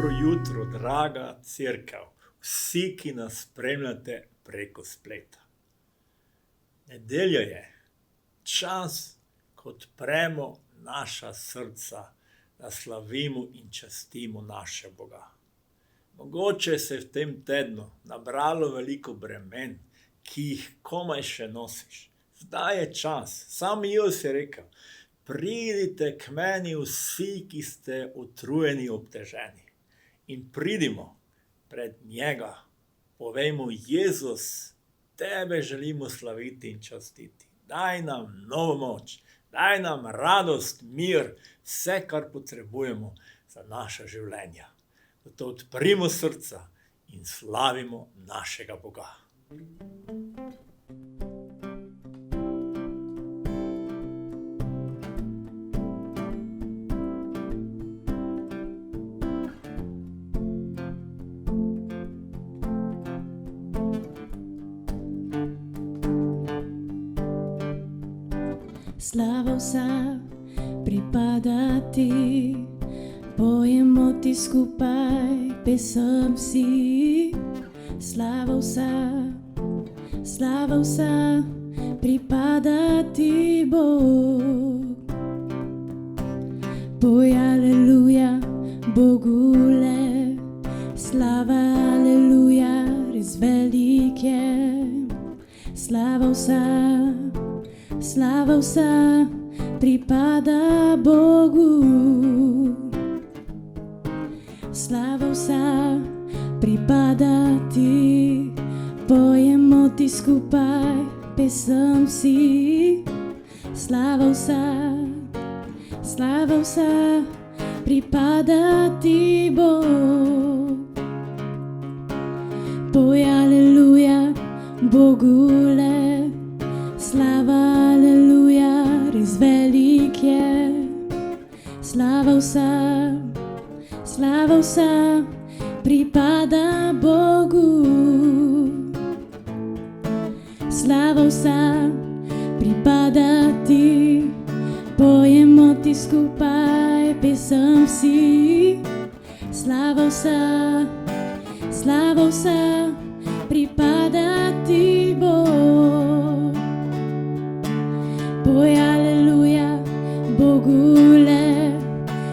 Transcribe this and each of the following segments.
Dobro jutro, draga cerkev, vsi, ki nas spremljate preko spleta. Nedelja je čas, ko odpremo naša srca, da slavimo in častimo našega Boga. Mogoče se je v tem tednu nabralo veliko bremen, ki jih komaj še nosiš. Zdaj je čas, sam Jezus je rekel: pridite k meni vsi, ki ste utrujeni, obteženi. In pridimo pred njega, povejmo: Jezus, tebe želimo slaviti in častiti. Daj nam novo moč, daj nam radost, mir, vse, kar potrebujemo za naša življenja. Zato odprimo srca in slavimo našega Boga. Slava vsa pripada ti, pojemo ti skupaj pesem vsi. Slava vsa pripada ti, Bog. Poj aleluja, Bogu le, slava aleluja, res velik je. Slava vsa pripada Bogu. Slava vsa pripada ti, pojemo ti skupaj pesem vsi. Slava vsa pripada ti, Bog. Poj aleluja, Bogu le, slava aleluja, res velik je. Slava vsa pripada Bogu. Slava vsa pripada ti, pojemo ti skupaj pesem vsi. Slava vsa pripada ti, Bog. Poj aleluja, Bogu le,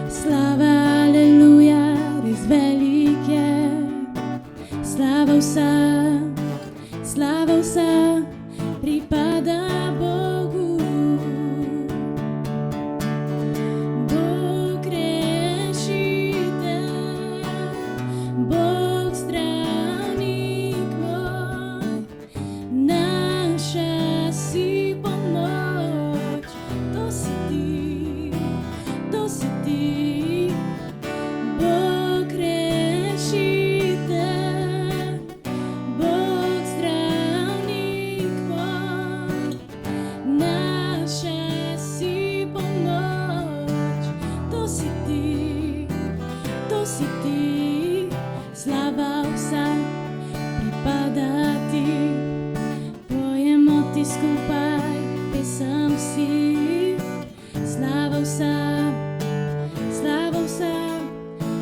slava aleluja, res velik je. Slava vsa pripada Bogu. Bog rešitelj, Bog zdravnik moj, naša si pomoč. To si ti, Bog rešitelj, Bog zdravnik moj, naša si pomoč. To si ti, slava vsa pripada ti, pojemo ti skupaj pesem vsi. Slava vsa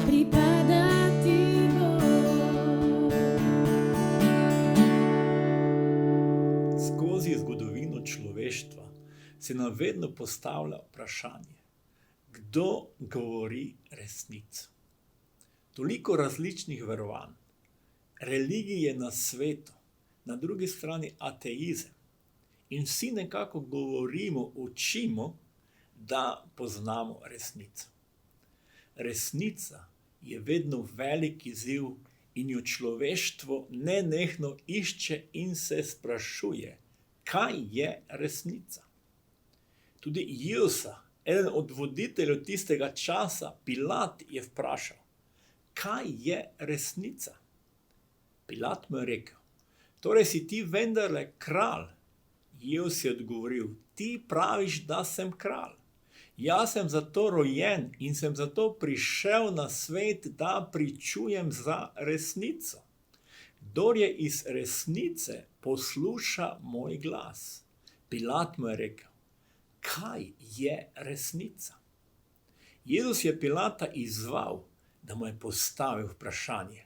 pripada ti, Bog. Skozi zgodovino človeštva se nam vedno postavlja vprašanje, kdo govori resnico. Toliko različnih verovanj, religije na svetu, na drugi strani ateizem. In vsi nekako govorimo, učimo, da poznamo resnico. Resnica je vedno velik izziv in jo človeštvo nenehno išče in se sprašuje, kaj je resnica. Tudi Jezusa, eden od voditeljev tistega časa, Pilat, je vprašal, kaj je resnica. Pilat mu je rekel: torej si ti vendarle kralj? Jezus je odgovoril: ti praviš, da sem kralj. Jaz sem zato rojen in sem zato prišel na svet, da pričujem za resnico. Kdor je iz resnice, posluša moj glas. Pilat mu je rekel: kaj je resnica? Jezus je Pilata izzval, da mu je postavil vprašanje,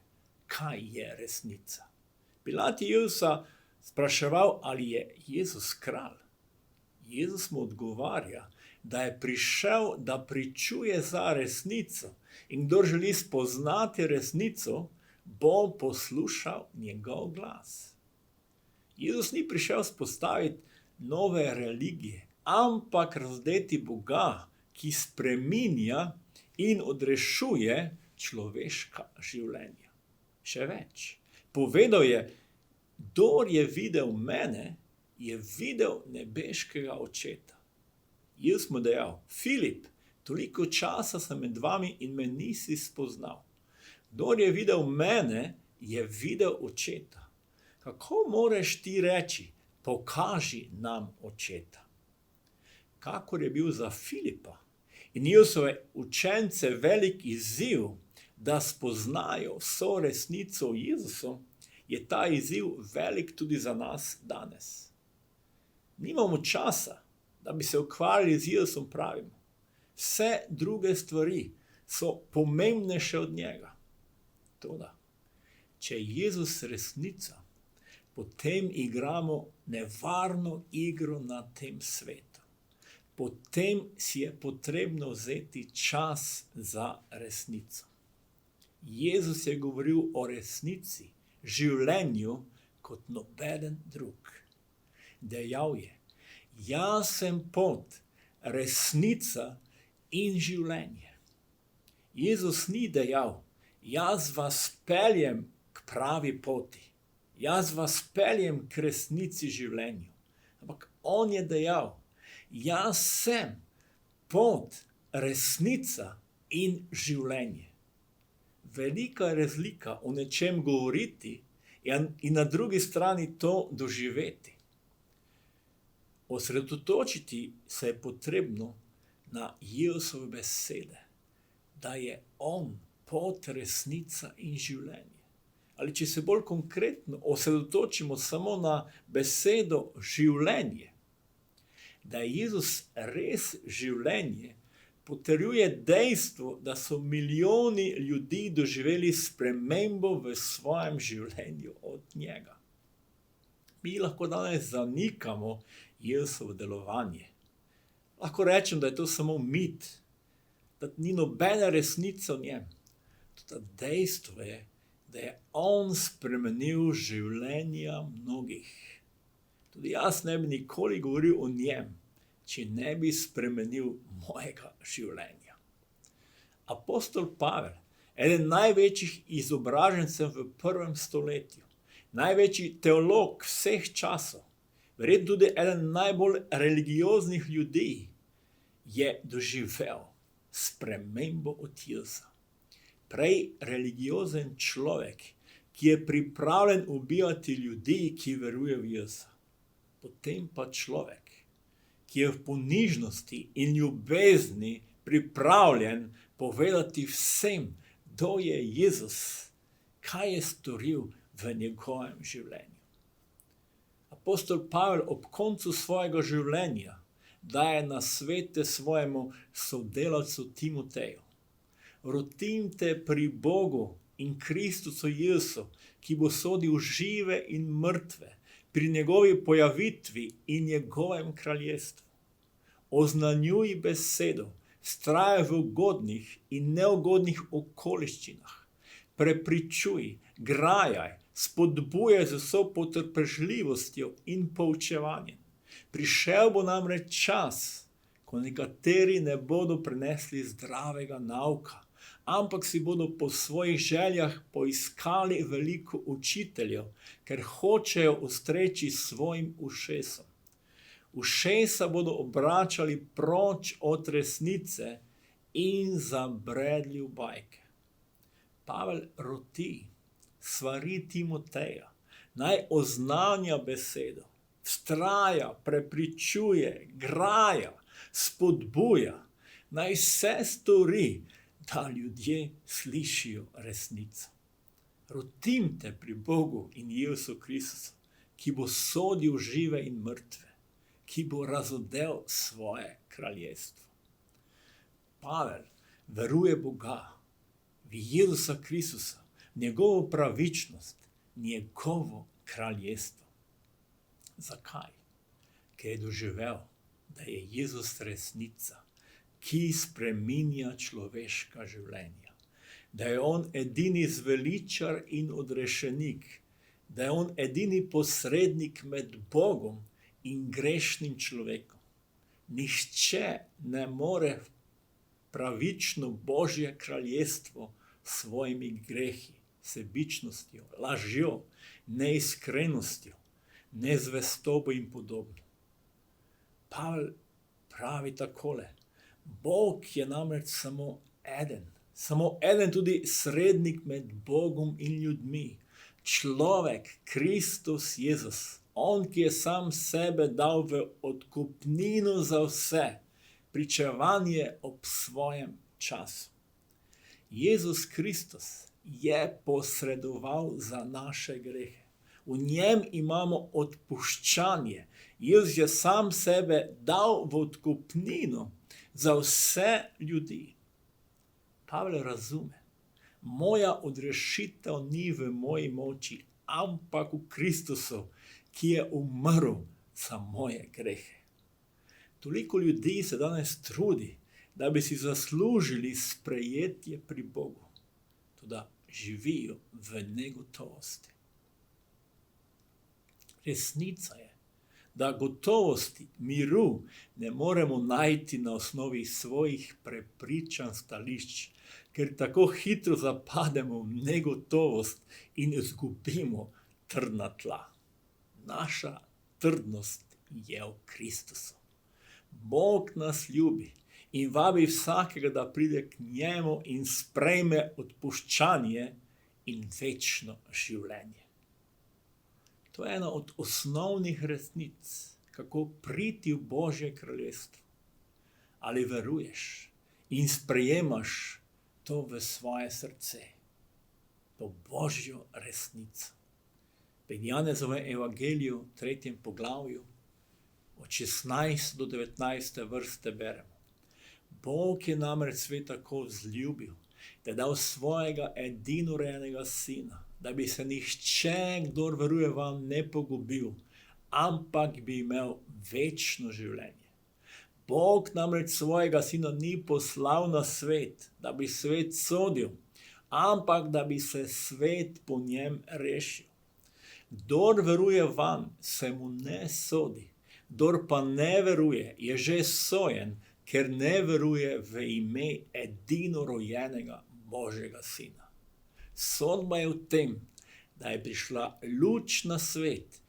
kaj je resnica. Pilat je Jezusa spraševal, ali je Jezus kralj. Jezus mu odgovarja, da je prišel, da pričuje za resnico in kdor želi spoznati resnico, bo poslušal njegov glas. Jezus ni prišel spostaviti nove religije, ampak razdeti Boga, ki spreminja in odrešuje človeška življenja. Še več, povedal je, kdor je videl mene, je videl nebeškega očeta. Jezus mu dejal, Filip, toliko časa sem med vami in me nisi spoznal. Kdor je videl mene, je videl očeta. Kako moreš ti reči, pokaži nam očeta? Kakor je bil za Filipa in Jezusove učence velik izziv, da spoznajo vso resnico o Jezusu, je ta izziv velik tudi za nas danes. Nimamo časa, da bi se ukvarjali z Jezusom, pravimo. Vse druge stvari so pomembnejše od njega. Toda, če je Jezus resnica, potem igramo nevarno igro na tem svetu. Potem si je potrebno vzeti čas za resnico. Jezus je govoril o resnici, življenju kot nobeden drug. Dejal je, jaz sem pot, resnica in življenje. Jezus ni dejal, jaz vas peljem k pravi poti, jaz vas peljem k resnici življenju. Ampak on je dejal, jaz sem pot, resnica in življenje. Velika razlika o nečem govoriti in na drugi strani to doživeti. Osredotočiti se je potrebno na Jezusove besede, da je on pot, resnica in življenje. Ali če se bolj konkretno osredotočimo samo na besedo življenje, da je Jezus res življenje, potrjuje dejstvo, da so milijoni ljudi doživeli spremembo v svojem življenju od njega. Mi lahko danes zanikamo Jezusovo delovanje. Lahko rečem, da je to samo mit, da ni nobena resnica v njem. Tudi dejstvo je, da je on spremenil življenja mnogih. Tudi jaz ne bi nikoli govoril o njem, če ne bi spremenil mojega življenja. Apostol Pavel, eden največjih izobražencev v 1. stoletju, največji teolog vseh časov, verjetno tudi eden najbolj religioznih ljudi, je doživel spremembo od Jezusa. Prej religiozen človek, ki je pripravljen ubijati ljudi, ki verujejo v Jezusa. Potem pa človek, ki je v ponižnosti in ljubezni pripravljen povedati vsem, kdo je Jezus, kaj je storil v njegovem življenju. Apostol Pavel ob koncu svojega življenja daje nasvete svojemu sodelavcu Timoteju. Rotim te pri Bogu in Kristusu Jezusu, ki bo sodil žive in mrtve, pri njegovi pojavitvi in njegovem kraljestvu. Oznanjuj besedo, vztrajaj v ugodnih in neugodnih okoliščinah. Prepričuj, grajaj, spodbujaj z vso potrpežljivostjo in poučevanjem. Prišel bo namreč čas, ko nekateri ne bodo prenesli zdravega nauka, ampak si bodo po svojih željah poiskali veliko učiteljev, ker hočejo ustreči svojim ušesom. Ušesa bodo obračali proč od resnice in zabredli v bajke. Pavel roti, svari Timoteja, naj oznanja besedo, vztraja, prepričuje, graja, spodbuja, naj vse stori, da ljudje slišijo resnico. Rotim te pri Bogu in Jezusu Kristusu, ki bo sodil žive in mrtve, ki bo razodel svoje kraljestvo. Pavel veruje Boga, v Jezusa Kristusa, njegovo pravičnost, njegovo kraljestvo. Zakaj? Ker je doživel, da je Jezus resnica, ki spreminja človeška življenja. Da je on edini zveličar in odrešenik, da je on edini posrednik med Bogom in grešnim človekom. Nihče ne more pravično Božje kraljestvo s svojimi grehi, sebičnostjo, lažjo, neiskrenostjo, nezvestobo in podobno. Pavel pravi takole: Bog je namreč samo eden tudi srednik med Bogom in ljudmi, človek, Kristus Jezus, on, ki je sam sebe dal v odkupnino za vse, pričevanje ob svojem času. Jezus Kristus je posredoval za naše grehe. V njem imamo odpuščanje. Jezus je sam sebe dal v odkupnino za vse ljudi. Pavel razume, moja odrešitev ni v moji moči, ampak v Kristusu, ki je umrl za moje grehe. Toliko ljudi se danes trudi, da bi si zaslužili sprejetje pri Bogu, tudi živijo v negotovosti. Resnica je, da gotovosti, miru ne moremo najti na osnovi svojih prepričanj, stališč, ker tako hitro zapademo v negotovost in izgubimo trdna tla. Naša trdnost je v Kristusu. Bog nas ljubi in vabi vsakega, da pride k njemu in sprejme odpuščanje in večno življenje. To je ena od osnovnih resnic, kako priti v Božje kraljestvo. Ali veruješ in sprejemaš to v svoje srce, to Božjo resnico. V Janezovem evangeliju, 3. poglavju, od 16 do 19. vrste beremo: Bog je namreč svet tako vzljubil, da je dal svojega edinorojenega sina, da bi se nihče, kdor veruje vanj, ne pogubil, ampak bi imel večno življenje. Bog namreč svojega sina ni poslal na svet, da bi svet sodil, ampak da bi se svet po njem rešil. Kdor veruje vanj, se mu ne sodi, kdor pa ne veruje, je že sojen, ker ne veruje v ime edinorojenega Božjega sina. Sodba je v tem, da je prišla luč na svet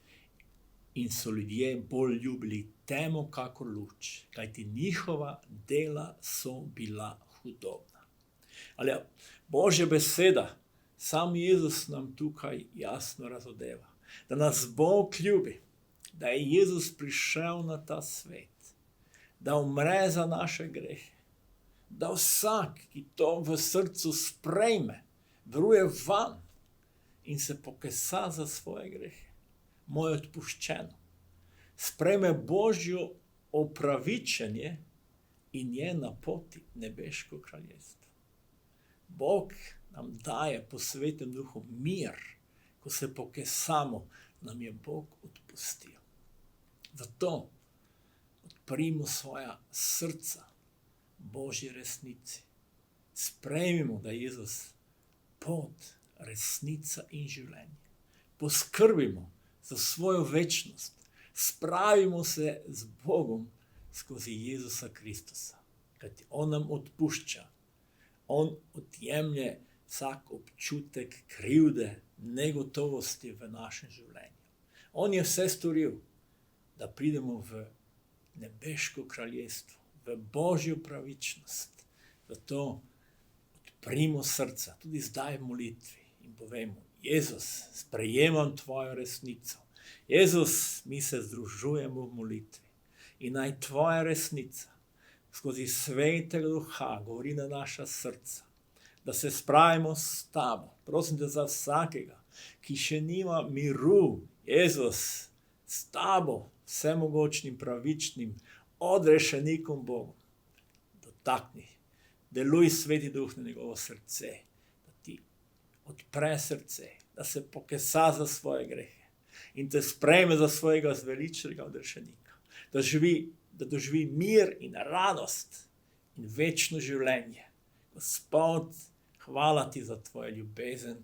in so ljudje bolj ljubili temo kakor luč, kajti njihova dela so bila hudobna. Ali Božja beseda, sam Jezus nam tukaj jasno razodeva, da nas Bog ljubi, da je Jezus prišel na ta svet, da umre za naše grehe, da vsak, ki to v srcu sprejme, veruje vanj in se pokesa za svoje grehe, mu je odpuščeno. Sprejme Božjo opravičenje in je na poti nebeško kraljestvo. Bog nam daje po Svetem Duhu mir, ko se pokesamo, nam je Bog odpustil. Zato odprimo svoja srca Božji resnici. Sprejmimo, da je Jezus pot, resnica in življenje. Poskrbimo za svojo večnost. Spravimo se z Bogom skozi Jezusa Kristusa. Kajti on nam odpušča. On odjemlje vsak občutek krivde, negotovosti v našem življenju. On je vse storil, da pridemo v nebeško kraljestvo, v Božjo pravičnost. Zato odprimo srca, tudi zdaj v molitvi in povemo: Jezus, sprejemam tvojo resnico. Jezus, mi se združujemo v molitvi in naj tvoja resnica skozi Svetega Duha govori na naša srca, da se spravimo s tabo. Prosim te za vsakega, ki še nima miru, Jezus, s tabo, vsemogočnim, pravičnim, odrešenikom Bogom. Dotakni, deluj Sveti Duh na njegovo srce odpre srce, da se pokesa za svoje grehe in te sprejme za svojega zveličnega odrešenika, da doživi mir in radost in večno življenje. Gospod, hvala ti za tvojo ljubezen,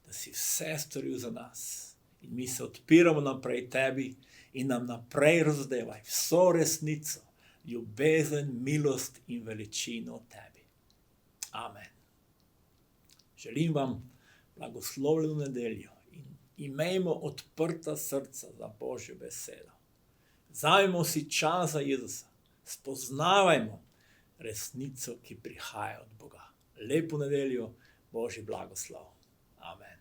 da si vse storil za nas. In mi se odpiramo naprej tebi in nam naprej razdevaj vso resnico, ljubezen, milost in veličino tebi. Amen. Želim vam blagoslovljeno nedeljo in imejmo odprta srca za Božjo besedo. Vzamemo si čas za Jezusa, spoznavajmo resnico, ki prihaja od Boga. Lepo nedeljo, Božji blagoslov. Amen.